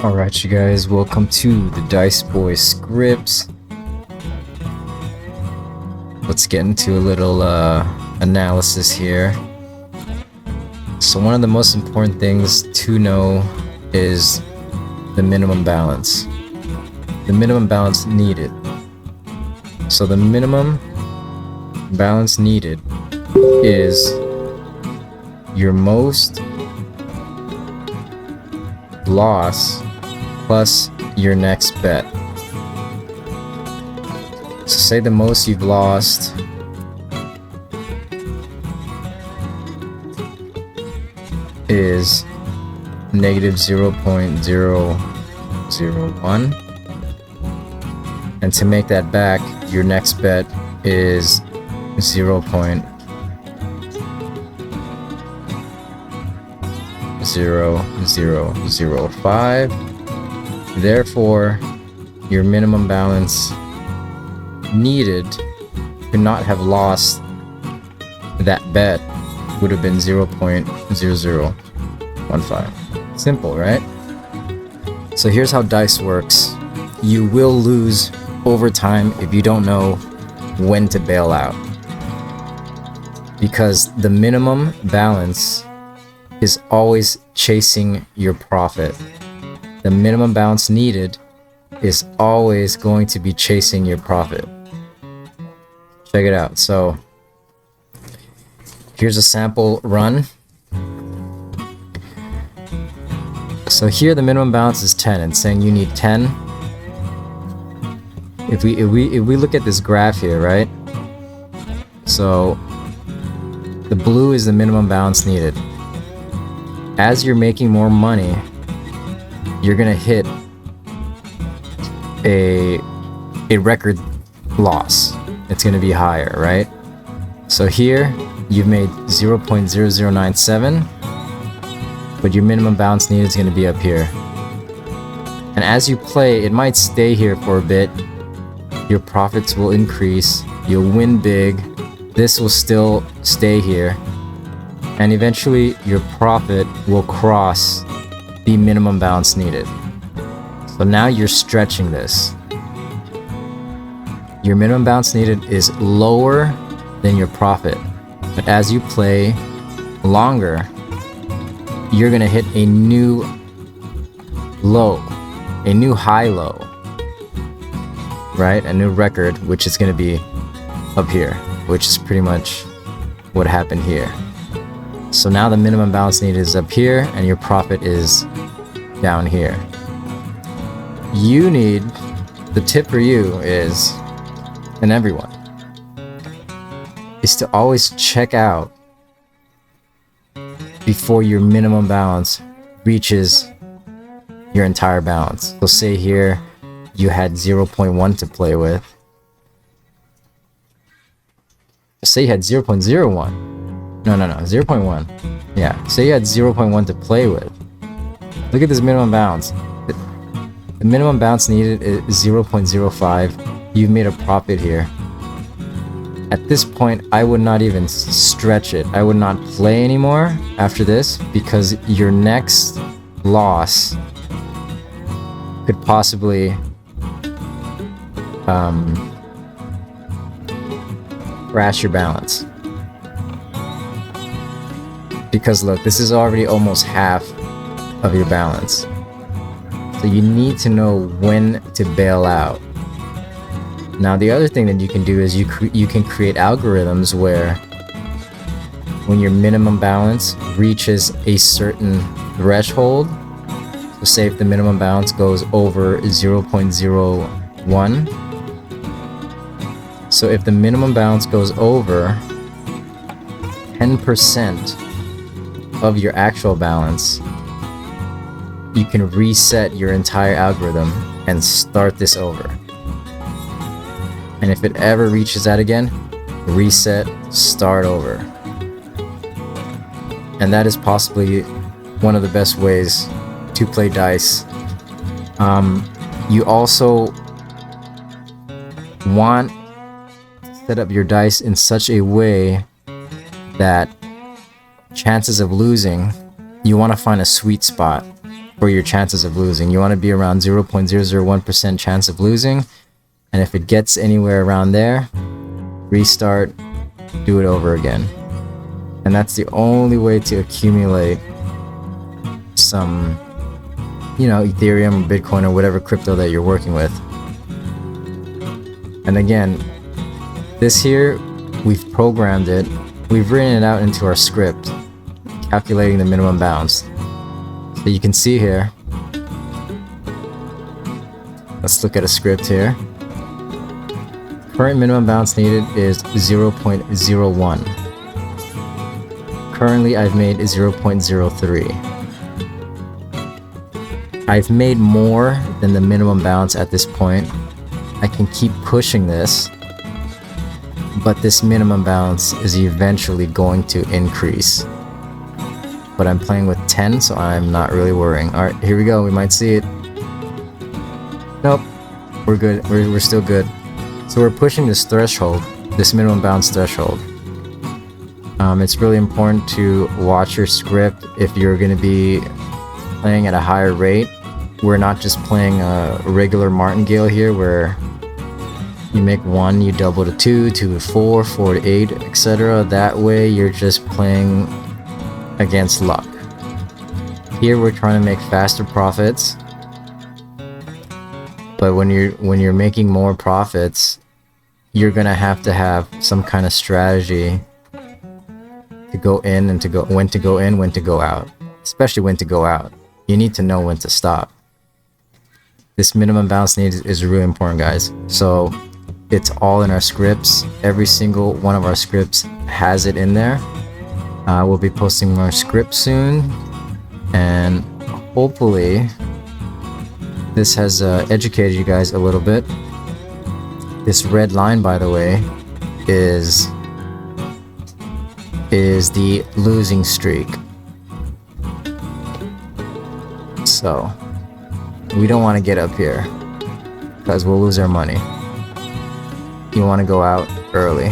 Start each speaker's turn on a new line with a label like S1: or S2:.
S1: Alright you guys, welcome to the Dicebot scripts. Let's get into a little analysis here. So one of the most important things to know is the minimum balance. The minimum balance needed. So the minimum balance needed is your most loss plus your next bet. So say the most you've lost is negative 0.001, and to make that back, your next bet is 0.0005. Therefore, your minimum balance needed to not have lost that bet would have been 0.0015. Simple, right? So here's how dice works. You will lose over time if you don't know when to bail out, because the minimum balance is always chasing your profit. The minimum balance needed is always going to be chasing your profit. Check it out. So here's a sample run. So here the minimum balance is 10 and saying you need 10. If we look at this graph here, right? So the blue is the minimum balance needed. As you're making more money, you're gonna hit a record loss. It's gonna be higher, right? So here you've made 0.0097, but your minimum balance needed is gonna be up here. And as you play, it might stay here for a bit. Your profits will increase. You'll win big. This will still stay here. And eventually your profit will cross the minimum balance needed. So now you're stretching this. Your minimum balance needed is lower than your profit. But as you play longer, you're gonna hit a new low, a new high low, right? A new record, which is gonna be up here, which is pretty much what happened here. So now the minimum balance needed is up here and your profit is down here. You need, the tip for you is, and everyone, is to always check out before your minimum balance reaches your entire balance. So say here you had 0.1 to play with. Say you had 0.01. No, 0.1. Yeah, say you had 0.1 to play with. Look at this minimum balance. The minimum balance needed is 0.05. You've made a profit here. At this point, I would not even stretch it. I would not play anymore after this, because your next loss could possibly crash your balance. Because look, this is already almost half of your balance. So you need to know when to bail out. Now the other thing that you can do is you can create algorithms where when your minimum balance reaches a certain threshold, so say if the minimum balance goes over 0.01, so if the minimum balance goes over 10% of your actual balance, you can reset your entire algorithm and start this over. And if it ever reaches that again, reset, start over. And that is possibly one of the best ways to play dice. You also want to set up your dice in such a way that chances of losing, you want to find a sweet spot for your chances of losing. You want to be around 0.001% chance of losing, and if it gets anywhere around there, restart, do it over again. And that's the only way to accumulate some, you know, Ethereum or Bitcoin or whatever crypto that you're working with. And again, this here, we've programmed it, we've written it out into our script, calculating the minimum bounce. So you can see here, let's look at a script here. Current minimum bounce needed is 0.01. Currently I've made 0.03. I've made more than the minimum bounce at this point. I can keep pushing this, but this minimum bounce is eventually going to increase. But I'm playing with 10, so I'm not really worrying. Alright, here we go. We might see it. Nope. We're good. We're still good. So we're pushing this threshold, this minimum bounce threshold. It's really important to watch your script if you're going to be playing at a higher rate. We're not just playing a regular martingale here where you make 1, you double to 2, 2 to 4, 4 to 8, etc. That way you're just playing against luck. Here we're trying to make faster profits, but when you're making more profits, you're gonna have to have some kind of strategy to go in and when to go in, when to go out, especially when to go out. You need to know when to stop. This minimum bounce need is really important, guys. So it's all in our scripts. Every single one of our scripts has it in there. We'll be posting more scripts soon, and hopefully this has educated you guys a little bit. This red line, by the way, is the losing streak. So we don't want to get up here because we'll lose our money. You want to go out early.